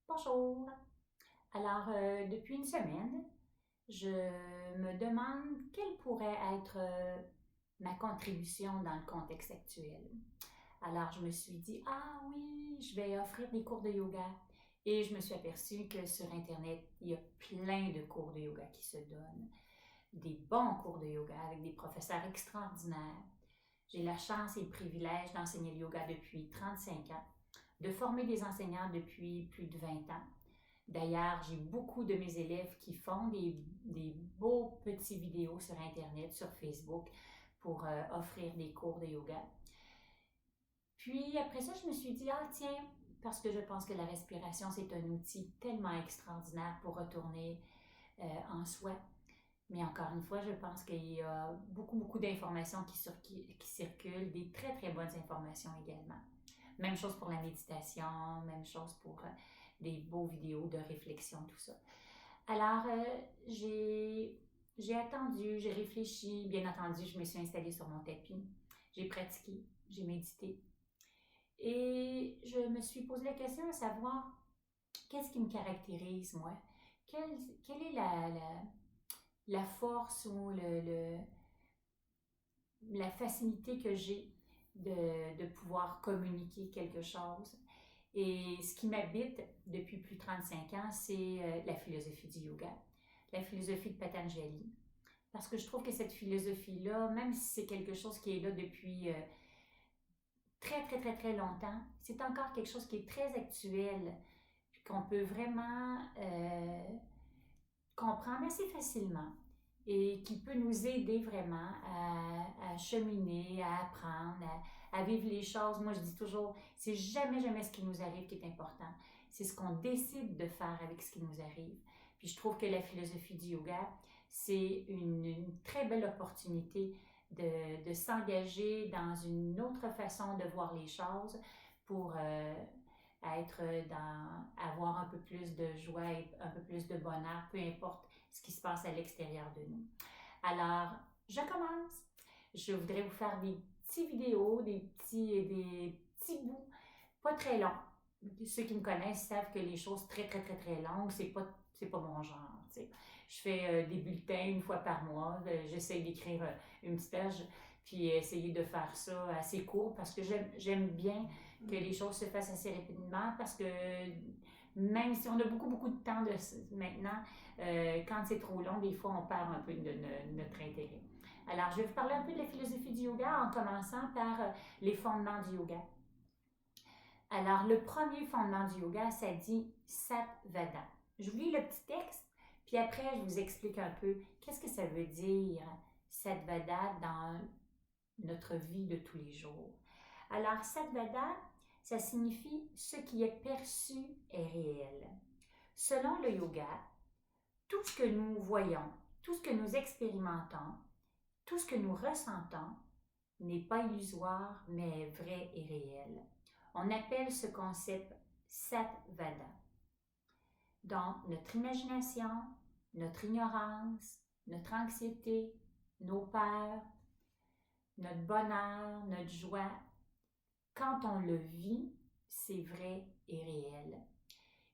Bonjour. Alors, depuis une semaine, je me demande quelle pourrait être ma contribution dans le contexte actuel. Alors, je me suis dit, ah oui, je vais offrir des cours de yoga. Et je me suis aperçue que sur Internet, il y a plein de cours de yoga qui se donnent. Des bons cours de yoga avec des professeurs extraordinaires. J'ai la chance et le privilège d'enseigner le yoga depuis 35 ans, de former des enseignants depuis plus de 20 ans. D'ailleurs, j'ai beaucoup de mes élèves qui font des beaux petits vidéos sur Internet, sur Facebook, pour offrir des cours de yoga. Puis après ça, je me suis dit, ah tiens, parce que je pense que la respiration, c'est un outil tellement extraordinaire pour retourner en soi. Mais encore une fois, je pense qu'il y a beaucoup d'informations qui circulent, des très bonnes informations également. Même chose pour la méditation, même chose pour des beaux vidéos de réflexion, tout ça. Alors, j'ai attendu, j'ai réfléchi, bien entendu, je me suis installée sur mon tapis, j'ai pratiqué, j'ai médité. Et je me suis posé la question de savoir qu'est-ce qui me caractérise, moi? Quelle est la force ou la facilité que j'ai de pouvoir communiquer quelque chose? Et ce qui m'habite depuis plus de 35 ans, c'est la philosophie du yoga, la philosophie de Patanjali. Parce que je trouve que cette philosophie-là, même si c'est quelque chose qui est là depuis très longtemps, c'est encore quelque chose qui est très actuel, puis qu'on peut vraiment comprendre assez facilement et qui peut nous aider vraiment à cheminer, à apprendre, à vivre les choses. Moi, je dis toujours, c'est jamais ce qui nous arrive qui est important. C'est ce qu'on décide de faire avec ce qui nous arrive. Puis je trouve que la philosophie du yoga, c'est une très belle opportunité de s'engager dans une autre façon de voir les choses pour avoir un peu plus de joie et un peu plus de bonheur, peu importe ce qui se passe à l'extérieur de nous. Alors, je commence. Je voudrais vous faire des petites vidéos, des petits bouts, pas très longs. Ceux qui me connaissent savent que les choses très longues, c'est pas mon genre. T'sais. Je fais des bulletins une fois par mois. J'essaie d'écrire une petite page, puis essayer de faire ça assez court parce que j'aime bien que les choses se fassent assez rapidement parce que même si on a beaucoup de temps maintenant, quand c'est trop long, des fois, on perd un peu de notre intérêt. Alors, je vais vous parler un peu de la philosophie du yoga en commençant par les fondements du yoga. Alors, le premier fondement du yoga, ça dit Satvada. Je vous lis le petit texte, puis après, je vous explique un peu qu'est-ce que ça veut dire Satvada dans notre vie de tous les jours. Alors, Satvada, ça signifie ce qui est perçu est réel. Selon le yoga, tout ce que nous voyons, tout ce que nous expérimentons, tout ce que nous ressentons n'est pas illusoire, mais vrai et réel. On appelle ce concept Satvada. Donc, notre imagination, notre ignorance, notre anxiété, nos peurs, notre bonheur, notre joie, quand on le vit, c'est vrai et réel.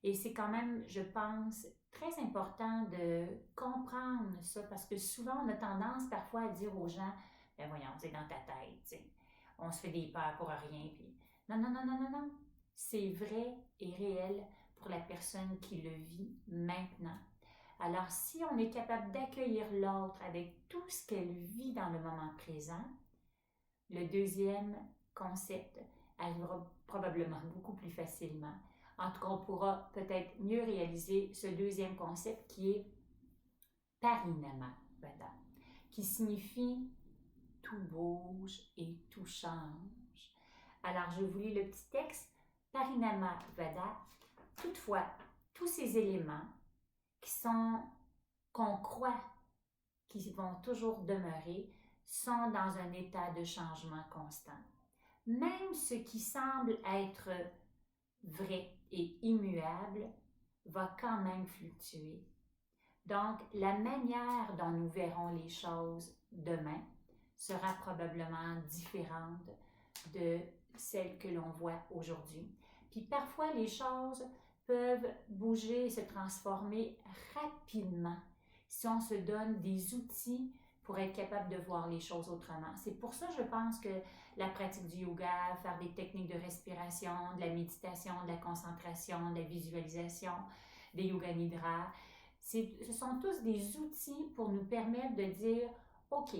Et c'est quand même, je pense, très important de comprendre ça parce que souvent, on a tendance parfois à dire aux gens, ben voyons, c'est dans ta tête, t'sais. On se fait des peurs pour rien. Puis... Non. C'est vrai et réel pour la personne qui le vit maintenant. Alors, si on est capable d'accueillir l'autre avec tout ce qu'elle vit dans le moment présent, le deuxième concept arrivera probablement beaucoup plus facilement. En tout cas, on pourra peut-être mieux réaliser ce deuxième concept qui est Parinamavada, qui signifie tout bouge et tout change. Alors, je vous lis le petit texte. Parinamavada, toutefois, tous ces éléments qu'on croit qui vont toujours demeurer sont dans un état de changement constant. Même ce qui semble être vrai et immuable va quand même fluctuer. Donc, la manière dont nous verrons les choses demain sera probablement différente de celle que l'on voit aujourd'hui. Puis parfois, les choses peuvent bouger et se transformer rapidement si on se donne des outils pour être capable de voir les choses autrement. C'est pour ça, je pense que la pratique du yoga, faire des techniques de respiration, de la méditation, de la concentration, de la visualisation, des yoga nidra, ce sont tous des outils pour nous permettre de dire, OK,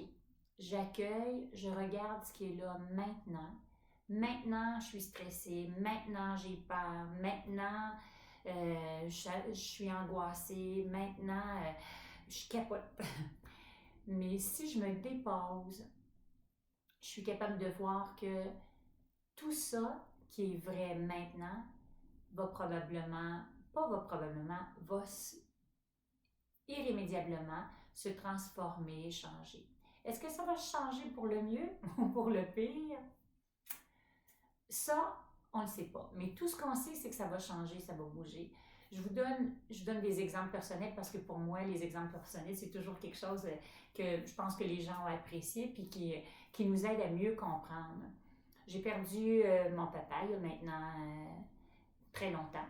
j'accueille, je regarde ce qui est là maintenant. Maintenant, je suis stressée. Maintenant, j'ai peur. Maintenant, je suis angoissée. Maintenant, je capote. Mais si je me dépose, je suis capable de voir que tout ça qui est vrai maintenant va probablement, va irrémédiablement se transformer, changer. Est-ce que ça va changer pour le mieux ou pour le pire? Ça, on ne le sait pas. Mais tout ce qu'on sait, c'est que ça va changer, ça va bouger. Je donne des exemples personnels parce que pour moi, les exemples personnels, c'est toujours quelque chose que je pense que les gens ont apprécié puis qui nous aide à mieux comprendre. J'ai perdu mon papa il y a maintenant très longtemps.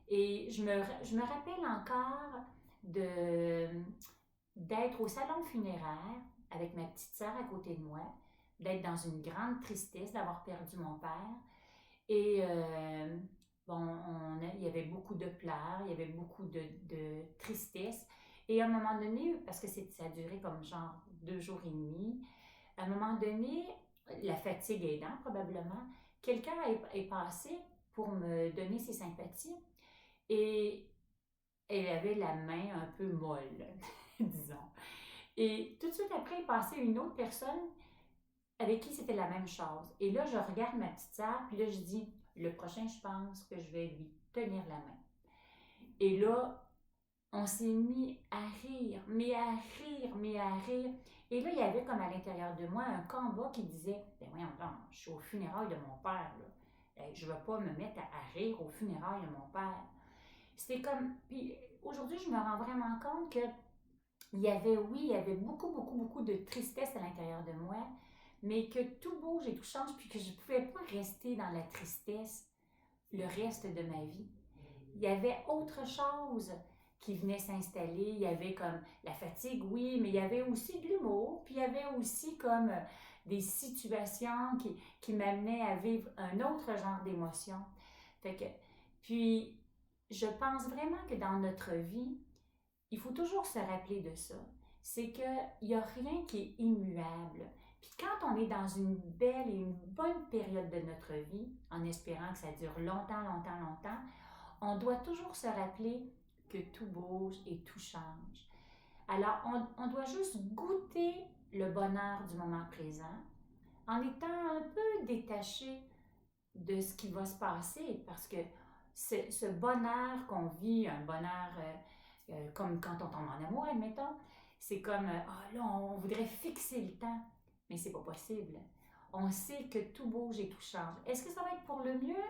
Et je me rappelle encore d'être au salon funéraire avec ma petite sœur à côté de moi, d'être dans une grande tristesse d'avoir perdu mon père. Et il y avait beaucoup de pleurs, il y avait beaucoup de tristesse. Et à un moment donné, parce que ça a duré comme genre 2 jours et demi, à un moment donné, la fatigue aidant probablement, quelqu'un est passé pour me donner ses sympathies et elle avait la main un peu molle, disons. Et tout de suite après est passée une autre personne avec qui c'était la même chose. Et là, je regarde ma petite sœur, puis là, je dis, le prochain, je pense que je vais lui tenir la main. Et là, on s'est mis à rire, mais à rire, mais à rire. Et là, il y avait comme à l'intérieur de moi un combat qui disait, ben voyons donc, je suis au funérailles de mon père, là. Je ne vais pas me mettre à rire au funérailles de mon père. C'était comme, puis aujourd'hui, je me rends vraiment compte que il y avait beaucoup, beaucoup, beaucoup de tristesse à l'intérieur de moi, mais que tout bouge et tout change, puis que je ne pouvais pas rester dans la tristesse le reste de ma vie. Il y avait autre chose qui venait s'installer. Il y avait comme la fatigue, oui, mais il y avait aussi de l'humour, puis il y avait aussi comme des situations qui m'amenaient à vivre un autre genre d'émotion. Fait que, puis, je pense vraiment que dans notre vie, il faut toujours se rappeler de ça. C'est qu'il n'y a rien qui est immuable. Puis quand on est dans une belle et une bonne période de notre vie, en espérant que ça dure longtemps, longtemps, longtemps, on doit toujours se rappeler que tout bouge et tout change. Alors, on doit juste goûter le bonheur du moment présent en étant un peu détaché de ce qui va se passer parce que ce bonheur qu'on vit, un bonheur comme quand on tombe en amour, admettons, c'est comme, là, on voudrait fixer le temps, mais c'est pas possible. On sait que tout bouge et tout change. Est-ce que ça va être pour le mieux?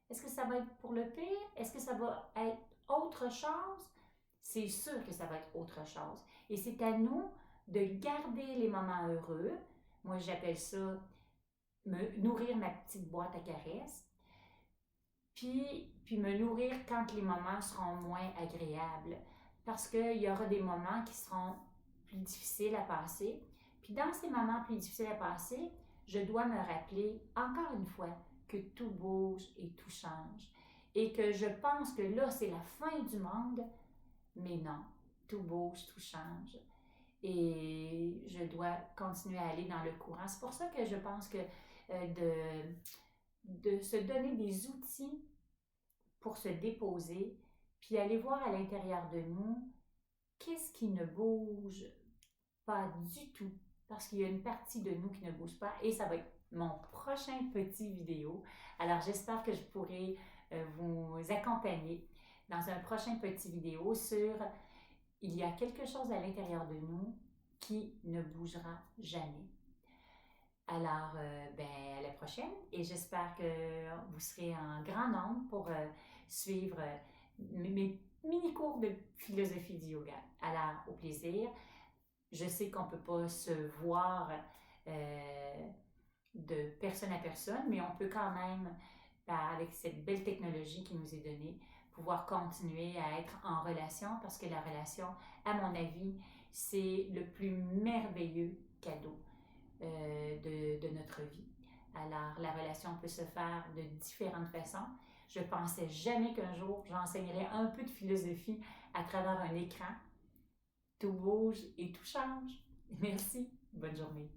Est-ce que ça va être pour le pire? Est-ce que ça va être autre chose? C'est sûr que ça va être autre chose. Et c'est à nous de garder les moments heureux. Moi, j'appelle ça me nourrir ma petite boîte à caresses. Puis me nourrir quand les moments seront moins agréables. Parce qu'il y aura des moments qui seront plus difficiles à passer. Puis dans ces moments plus difficiles à passer, je dois me rappeler, encore une fois, que tout bouge et tout change. Et que je pense que là, c'est la fin du monde, mais non, tout bouge, tout change. Et je dois continuer à aller dans le courant. C'est pour ça que je pense que de se donner des outils pour se déposer, puis aller voir à l'intérieur de nous qu'est-ce qui ne bouge pas du tout, parce qu'il y a une partie de nous qui ne bouge pas, et ça va être mon prochain petit vidéo. Alors j'espère que je pourrai vous accompagner dans un prochain petit vidéo sur il y a quelque chose à l'intérieur de nous qui ne bougera jamais. Alors, à la prochaine et j'espère que vous serez en grand nombre pour suivre mes mini-cours de philosophie du yoga. Alors, au plaisir. Je sais qu'on ne peut pas se voir de personne à personne, mais on peut quand même, avec cette belle technologie qui nous est donnée, pouvoir continuer à être en relation parce que la relation, à mon avis, c'est le plus merveilleux cadeau de notre vie. Alors, la relation peut se faire de différentes façons. Je pensais jamais qu'un jour, j'enseignerais un peu de philosophie à travers un écran. Tout bouge et tout change. Merci. Bonne journée.